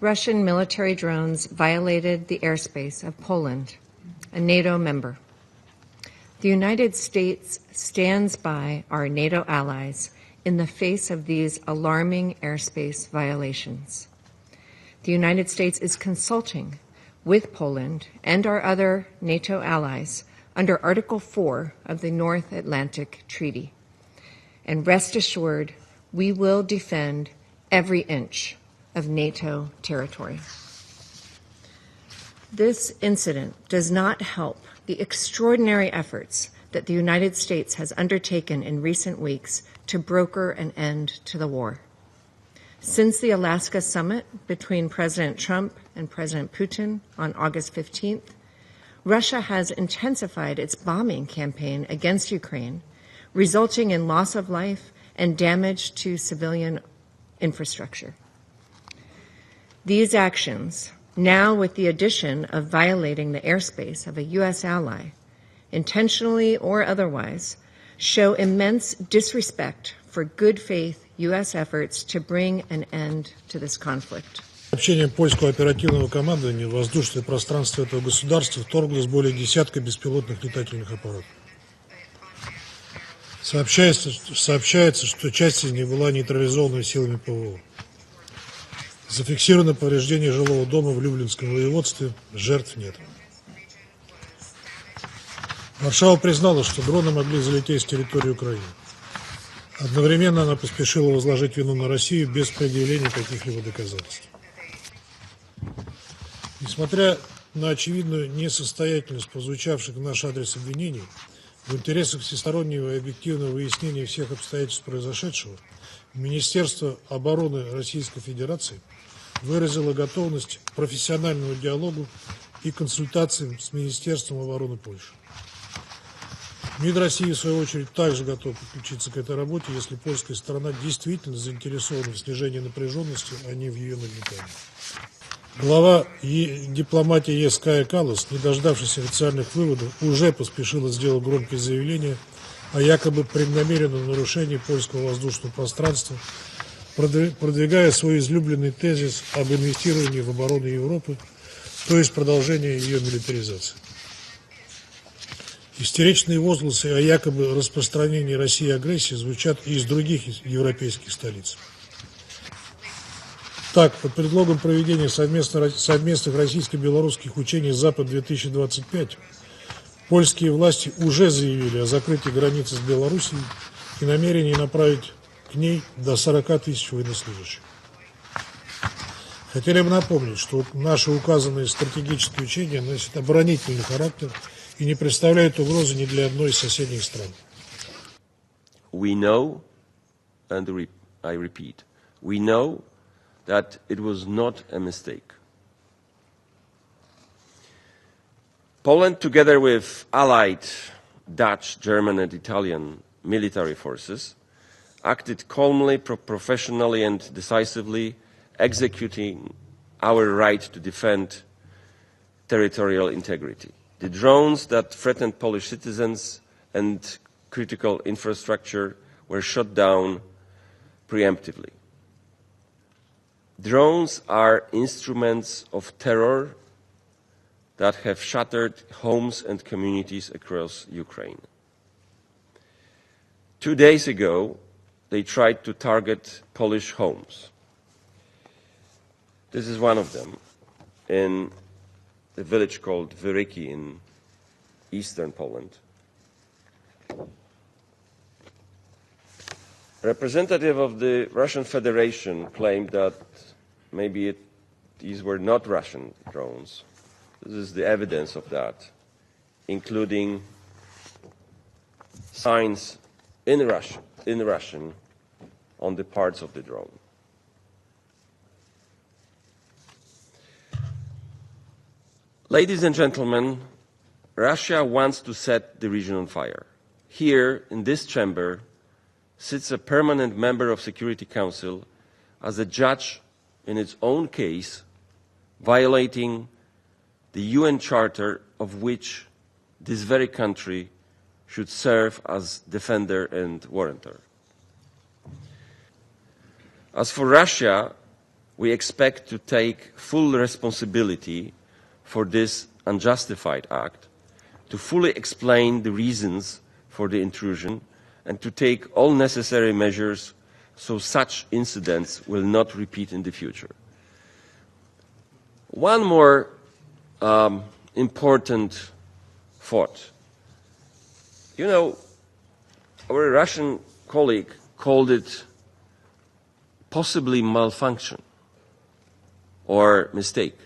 Russian military drones violated the airspace of Poland, a NATO member. The United States stands by our NATO allies in the face of these alarming airspace violations. The United States is consulting with Poland and our other NATO allies under Article 4 of the North Atlantic Treaty. And rest assured, we will defend every inch of NATO territory. This incident does not help the extraordinary efforts that the United States has undertaken in recent weeks to broker an end to the war. Since the Alaska summit between President Trump and President Putin on August 15th, Russia has intensified its bombing campaign against Ukraine, resulting in loss of life and damage to civilian infrastructure. These actions, now with the addition of violating the airspace of a U.S. ally, intentionally or otherwise, show immense disrespect for good faith U.S. efforts to bring an end to this conflict. Сообщением польского оперативного командования в воздушное пространство этого государства вторглось более десятка беспилотных летательных аппаратов. Сообщается, что часть из них была нейтрализована силами ПВО. Зафиксировано повреждение жилого дома в Люблинском воеводстве, жертв нет. Варшава признала, что дроны могли залететь с территории Украины. Одновременно она поспешила возложить вину на Россию без предъявления каких-либо доказательств. Несмотря на очевидную несостоятельность прозвучавших в наш адрес обвинений, в интересах всестороннего и объективного выяснения всех обстоятельств произошедшего, Министерство обороны Российской Федерации выразило готовность к профессиональному диалогу и консультациям с Министерством обороны Польши. МИД России, в свою очередь, также готов подключиться к этой работе, если польская сторона действительно заинтересована в снижении напряженности, а не в ее нагнетании. Глава дипломатии ЕС Кая Каллас, не дождавшись официальных выводов, уже поспешила сделать громкие заявления о якобы преднамеренном нарушении польского воздушного пространства, продвигая свой излюбленный тезис об инвестировании в оборону Европы, то есть продолжение ее милитаризации. Истеричные возгласы о якобы распространении России агрессии звучат и из других европейских столиц. Так, под предлогом проведения совместных российско-белорусских учений «Запад-2025» польские власти уже заявили о закрытии границы с Белоруссией и намерении направить к ней до 40 тысяч военнослужащих. Хотели бы напомнить, что наши указанные стратегические учения носят оборонительный характер и не представляют угрозы ни для одной из соседних стран. We know, and I repeat, we know that it was not a mistake. Poland, together with allied Dutch, German and Italian military forces, acted calmly, professionally and decisively, executing our right to defend territorial integrity. The drones that threatened Polish citizens and critical infrastructure were shot down preemptively. Drones are instruments of terror that have shattered homes and communities across Ukraine. 2 days ago, they tried to target Polish homes. This is one of them in a village called Wyryki in eastern Poland. A representative of the Russian Federation claimed that maybe these were not Russian drones. This is the evidence of that, including signs in Russian on the parts of the drone. Ladies and gentlemen, Russia wants to set the region on fire. Here, in this chamber, sits a permanent member of Security Council as a judge in its own case, violating the UN Charter of which this very country should serve as defender and warrantor. As for Russia, we expect to take full responsibility for this unjustified act, to fully explain the reasons for the intrusion, and to take all necessary measures so such incidents will not repeat in the future. One more important thought. You know, our Russian colleague called it possibly malfunction or mistake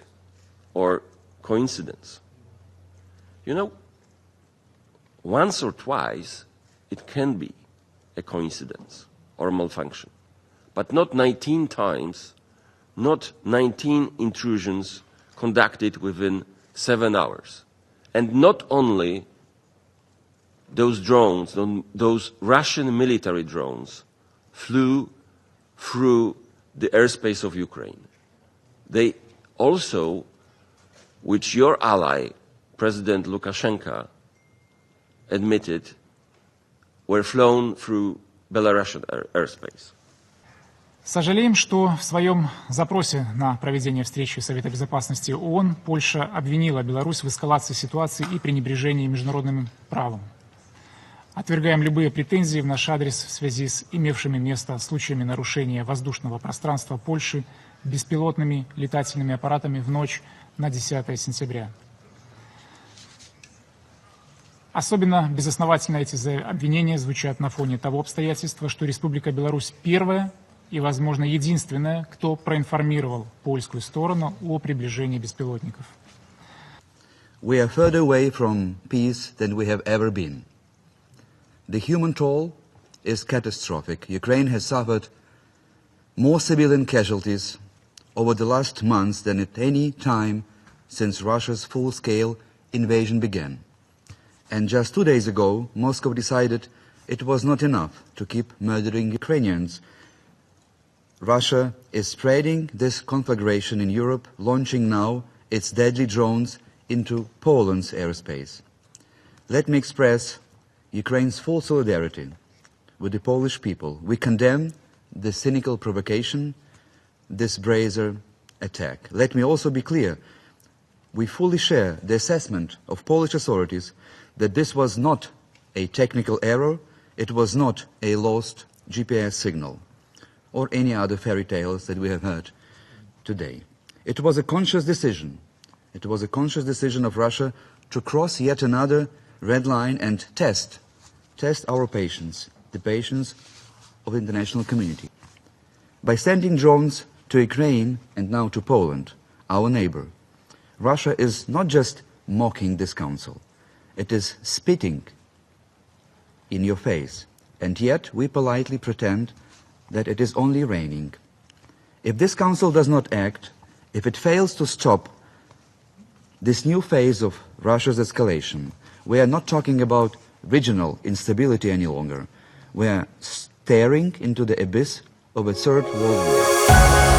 or coincidence. You know, once or twice it can be a coincidence or malfunction, but not 19 times, not 19 intrusions conducted within 7 hours. And not only those drones, those Russian military drones, flew through the airspace of Ukraine. They also, which your ally, President Lukashenko, admitted, were flown through Belarusian airspace. Сожалеем, что в своем запросе на проведение встречи Совета Безопасности ООН Польша обвинила Беларусь в эскалации ситуации и пренебрежении международным правом. Отвергаем любые претензии в наш адрес в связи с имевшими место случаями нарушения воздушного пространства Польши беспилотными летательными аппаратами в ночь на 10 сентября. Особенно безосновательно эти обвинения звучат на фоне того обстоятельства, что Республика Беларусь первая и, возможно, единственная, кто проинформировал польскую сторону о приближении беспилотников. We are further away from peace than we have ever been. The human toll is catastrophic. Ukraine has suffered more civilian casualties over the last months than at any time since Russia's full-scale invasion began. And just 2 days ago, Moscow decided it was not enough to keep murdering Ukrainians. Russia is spreading this conflagration in Europe, launching now its deadly drones into Poland's airspace. Let me express Ukraine's full solidarity with the Polish people. We condemn this cynical provocation, this brazen attack. Let me also be clear, we fully share the assessment of Polish authorities that this was not a technical error, it was not a lost GPS signal, or any other fairy tales that we have heard today. It was a conscious decision. It was a conscious decision of Russia to cross yet another red line and test our patience, the patience of the international community. By sending drones to Ukraine and now to Poland, our neighbor, Russia is not just mocking this council, it is spitting in your face, and yet we politely pretend that it is only raining. If this council does not act, if it fails to stop this new phase of Russia's escalation, we are not talking about regional instability any longer. We are staring into the abyss of a third world war.